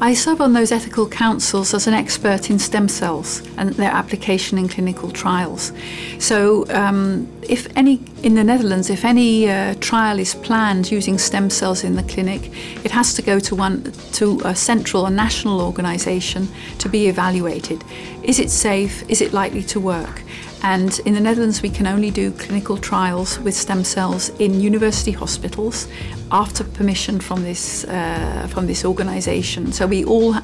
I serve on those ethical councils as an expert in stem cells and their application in clinical trials. So in the Netherlands, if any trial is planned using stem cells in the clinic, it has to go to a central, a national organisation to be evaluated. Is it safe? Is it likely to work? And in the Netherlands, we can only do clinical trials with stem cells in university hospitals after permission from this organisation. So we all,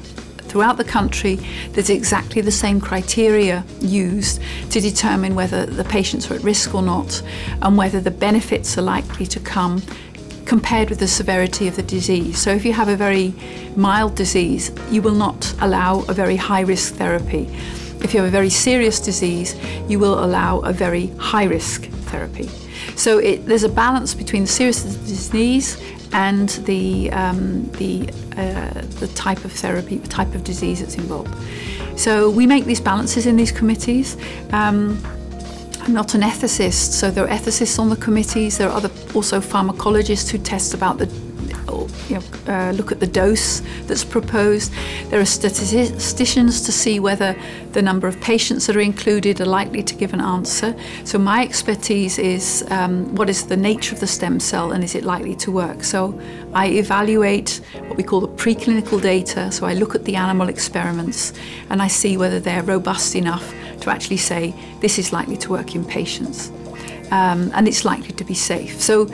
throughout the country, there's exactly the same criteria used to determine whether the patients are at risk or not, and whether the benefits are likely to come compared with the severity of the disease. So if you have a very mild disease, you will not allow a very high-risk therapy. If you have a very serious disease, you will allow a very high-risk therapy. So there's a balance between the seriousness of the disease and the type of therapy, the type of disease that's involved. So we make these balances in these committees. I'm not an ethicist, so there are ethicists on the committees. There are also pharmacologists who test about look at the dose that's proposed. There are statisticians to see whether the number of patients that are included are likely to give an answer. So my expertise is what is the nature of the stem cell and is it likely to work? So I evaluate what we call the preclinical data. So I look at the animal experiments and I see whether they're robust enough to actually say this is likely to work in patients and it's likely to be safe. So,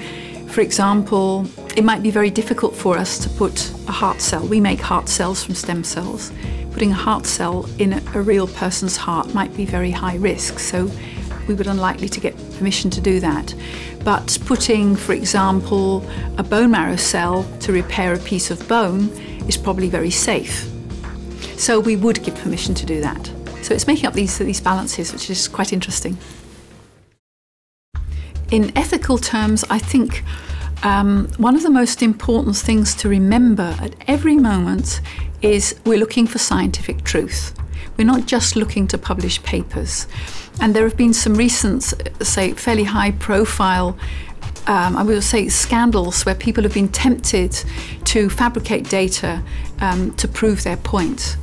for example, it might be very difficult for us to put a heart cell. We make heart cells from stem cells. Putting a heart cell in a real person's heart might be very high risk, so we would unlikely to get permission to do that. But putting, for example, a bone marrow cell to repair a piece of bone is probably very safe. So we would give permission to do that. So it's making up these balances, which is quite interesting. In ethical terms, I think one of the most important things to remember at every moment is we're looking for scientific truth. We're not just looking to publish papers. And there have been some recent, say, fairly high-profile, I will say, scandals where people have been tempted to fabricate data to prove their point.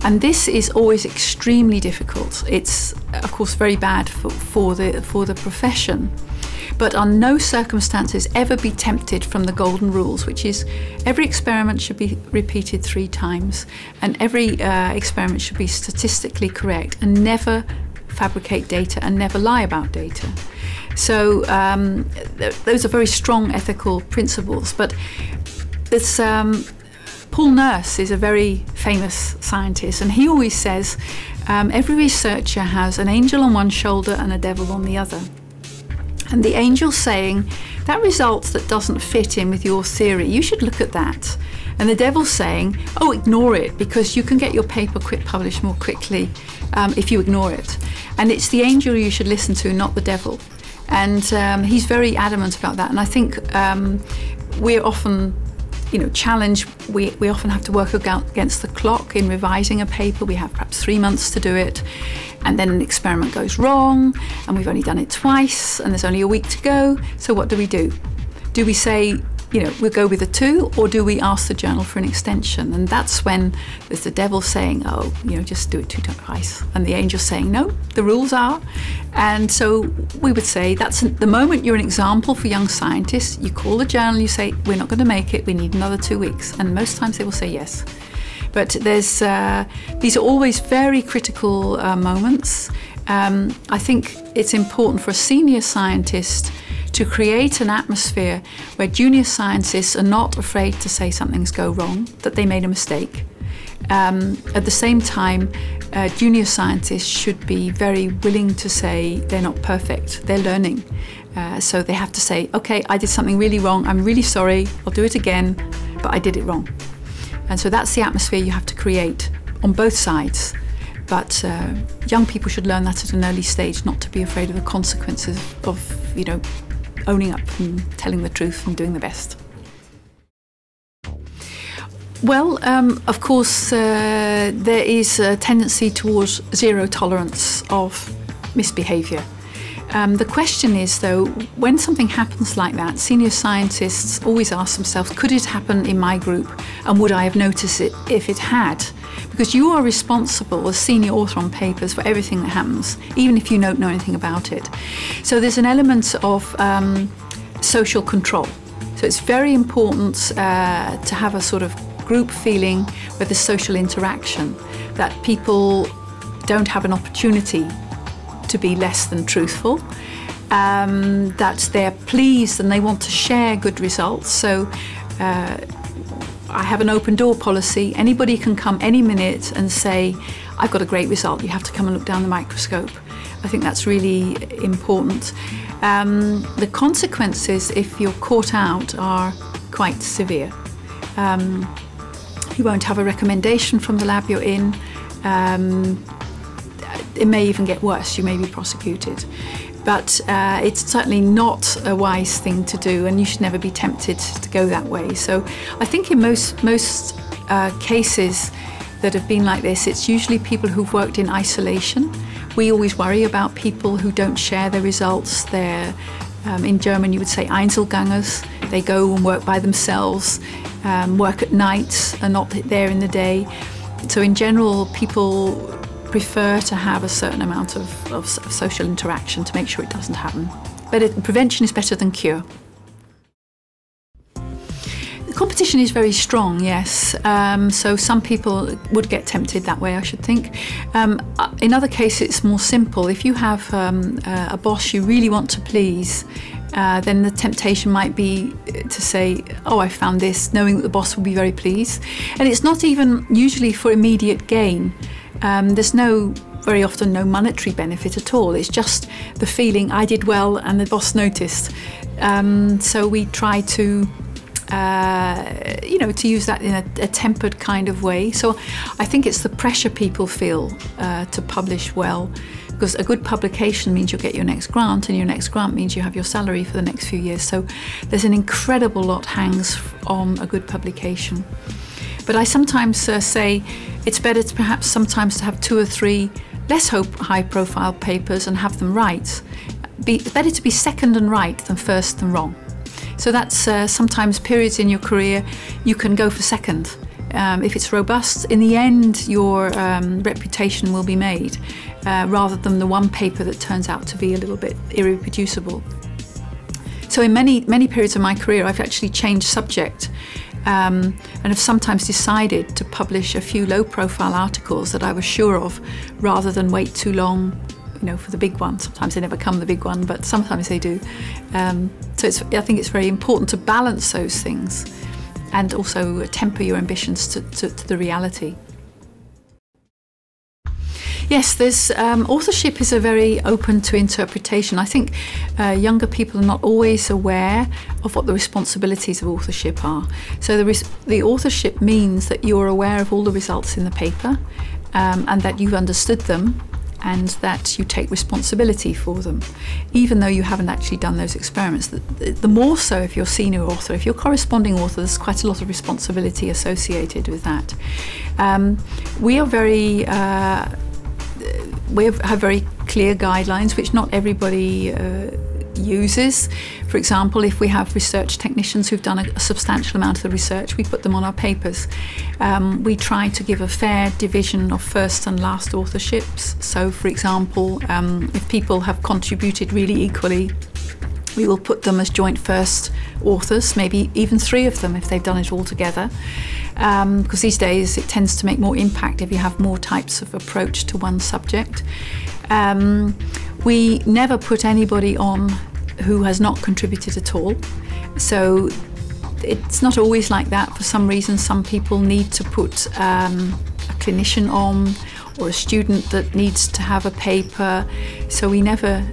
And this is always extremely difficult. It's, of course, very bad for the profession. But on no circumstances ever be tempted from the golden rules, which is every experiment should be repeated 3 times and every experiment should be statistically correct, and never fabricate data and never lie about data. So those are very strong ethical principles. But this, Paul Nurse is a very famous scientist, and he always says every researcher has an angel on one shoulder and a devil on the other. And the angel saying, that result that doesn't fit in with your theory, you should look at that. And the devil saying, oh, ignore it, because you can get your paper published more quickly if you ignore it. And it's the angel you should listen to, not the devil. And he's very adamant about that. And I think we're often challenged. We often have to work against the clock in revising a paper. We have perhaps 3 months to do it. And then an experiment goes wrong, and we've only done it twice, and there's only a week to go. So what do? Do we say, we'll go with a 2, or do we ask the journal for an extension? And that's when there's the devil saying, oh, just do it 2 twice. And the angel saying, no, the rules are. And so we would say that's the moment you're an example for young scientists. You call the journal, you say, we're not going to make it, we need another 2 weeks. And most times they will say yes. But these are always very critical moments. I think it's important for a senior scientist to create an atmosphere where junior scientists are not afraid to say something's go wrong, that they made a mistake. At the same time, junior scientists should be very willing to say they're not perfect, they're learning. So they have to say, okay, I did something really wrong, I'm really sorry, I'll do it again, but I did it wrong. And so that's the atmosphere you have to create on both sides. But young people should learn that at an early stage, not to be afraid of the consequences of, owning up and telling the truth and doing the best. Well, of course, there is a tendency towards zero tolerance of misbehaviour. The question is, though, when something happens like that, senior scientists always ask themselves, could it happen in my group, and would I have noticed it if it had? Because you are responsible as senior author on papers for everything that happens, even if you don't know anything about it. So there's an element of social control. So it's very important to have a sort of group feeling where there's social interaction, that people don't have an opportunity to be less than truthful, that they're pleased and they want to share good results. So I have an open door policy. Anybody can come any minute and say, I've got a great result, you have to come and look down the microscope. I think that's really important. The consequences, if you're caught out, are quite severe. You won't have a recommendation from the lab you're in. It may even get worse, you may be prosecuted. But it's certainly not a wise thing to do, and you should never be tempted to go that way. So I think in most cases that have been like this, it's usually people who've worked in isolation. We always worry about people who don't share their results. They're, in German you would say Einzelgangers. They go and work by themselves, work at night and not there in the day. So in general, people prefer to have a certain amount of social interaction to make sure it doesn't happen. But prevention is better than cure. The competition is very strong, yes. So some people would get tempted that way, I should think. In other cases, it's more simple. If you have a boss you really want to please, then the temptation might be to say, oh, I found this, knowing that the boss will be very pleased. And it's not even usually for immediate gain. There's very often no monetary benefit at all. It's just the feeling I did well and the boss noticed. So we try to, to use that in a tempered kind of way. So I think it's the pressure people feel to publish well, because a good publication means you'll get your next grant, and your next grant means you have your salary for the next few years. So there's an incredible lot hangs on a good publication. But I sometimes say it's better to perhaps sometimes to have 2 or 3 less high-profile papers and have them right. It's better to be second and right than first and wrong. So that's sometimes periods in your career you can go for second. If it's robust, in the end your reputation will be made, rather than the one paper that turns out to be a little bit irreproducible. So in many periods of my career I've actually changed subject. And have sometimes decided to publish a few low-profile articles that I was sure of, rather than wait too long, for the big one. Sometimes they never come, the big one, but sometimes they do. So I think it's very important to balance those things, and also temper your ambitions to the reality. Yes, authorship is a very open to interpretation. I think younger people are not always aware of what the responsibilities of authorship are. So the authorship means that you're aware of all the results in the paper, and that you've understood them, and that you take responsibility for them, even though you haven't actually done those experiments. The more so if you're senior author. If you're corresponding author, there's quite a lot of responsibility associated with that. We have very clear guidelines which not everybody uses. For example, if we have research technicians who've done a substantial amount of the research, we put them on our papers. We try to give a fair division of first and last authorships. So, for example, if people have contributed really equally, we will put them as joint first authors, maybe even 3 of them if they've done it all together. Because these days it tends to make more impact if you have more types of approach to one subject. We never put anybody on who has not contributed at all. So it's not always like that. For some reason, some people need to put a clinician on, or a student that needs to have a paper. So we never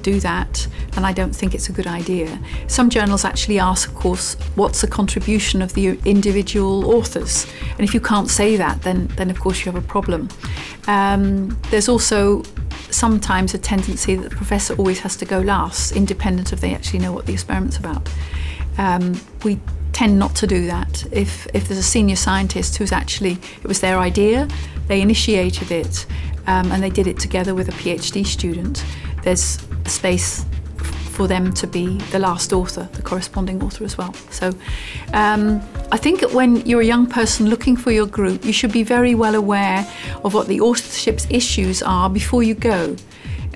do that, and I don't think it's a good idea. Some journals actually ask, of course, what's the contribution of the individual authors? And if you can't say that, then of course you have a problem. There's also sometimes a tendency that the professor always has to go last, independent of they actually know what the experiment's about. We tend not to do that. If there's a senior scientist who's actually, it was their idea, they initiated it, and they did it together with a PhD student, there's space for them to be the last author, the corresponding author as well. So I think when you're a young person looking for your group, you should be very well aware of what the authorship's issues are before you go.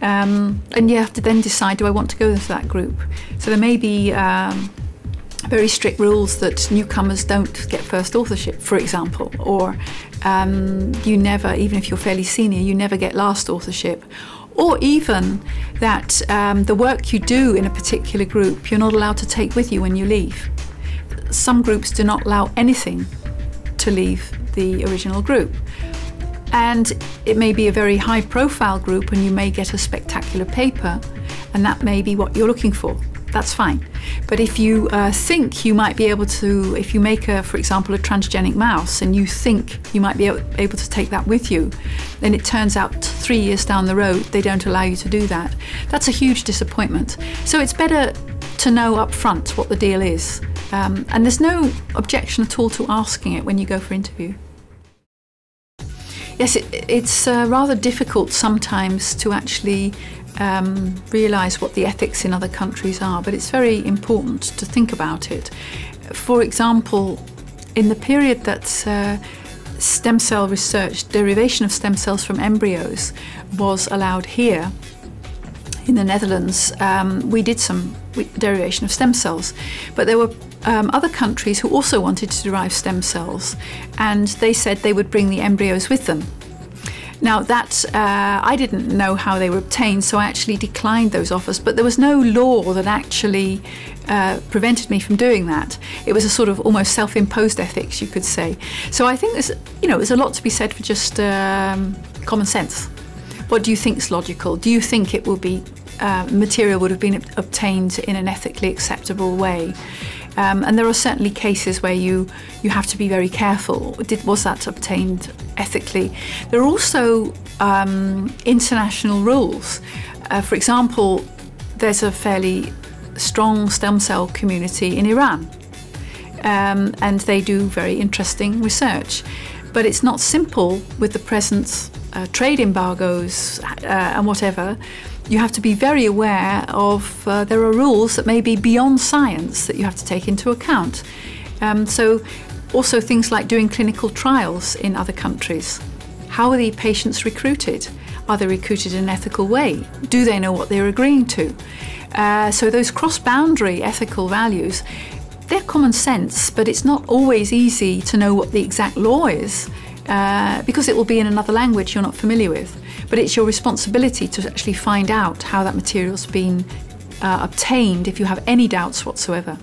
And you have to then decide, do I want to go into that group? So there may be very strict rules that newcomers don't get first authorship, for example, or you never, even if you're fairly senior, you never get last authorship. Or even that the work you do in a particular group, you're not allowed to take with you when you leave. Some groups do not allow anything to leave the original group. And it may be a very high-profile group, and you may get a spectacular paper, and that may be what you're looking for. That's fine. But if you think you might be able to, if you make, for example, a transgenic mouse, and you think you might be able to take that with you, then it turns out 3 years down the road they don't allow you to do that. That's a huge disappointment. So it's better to know up front what the deal is. And there's no objection at all to asking it when you go for interview. Yes, it's rather difficult sometimes to actually realise what the ethics in other countries are, but it's very important to think about it. For example, in the period that stem cell research, derivation of stem cells from embryos was allowed here in the Netherlands, we did some derivation of stem cells, but there were other countries who also wanted to derive stem cells, and they said they would bring the embryos with them. Now that, I didn't know how they were obtained, so I actually declined those offers, but there was no law that actually prevented me from doing that. It was a sort of almost self-imposed ethics, you could say. So I think there's a lot to be said for just common sense. What do you think is logical? Do you think it will be, material would have been obtained in an ethically acceptable way? And there are certainly cases where you have to be very careful. Was that obtained ethically? There are also international rules. For example, there's a fairly strong stem cell community in Iran, and they do very interesting research. But it's not simple with the present trade embargoes and whatever. You have to be very aware of there are rules that may be beyond science that you have to take into account. So also things like doing clinical trials in other countries. How are the patients recruited? Are they recruited in an ethical way? Do they know what they're agreeing to? So those cross-boundary ethical values, they're common sense, but it's not always easy to know what the exact law is because it will be in another language you're not familiar with. But it's your responsibility to actually find out how that material's been obtained if you have any doubts whatsoever.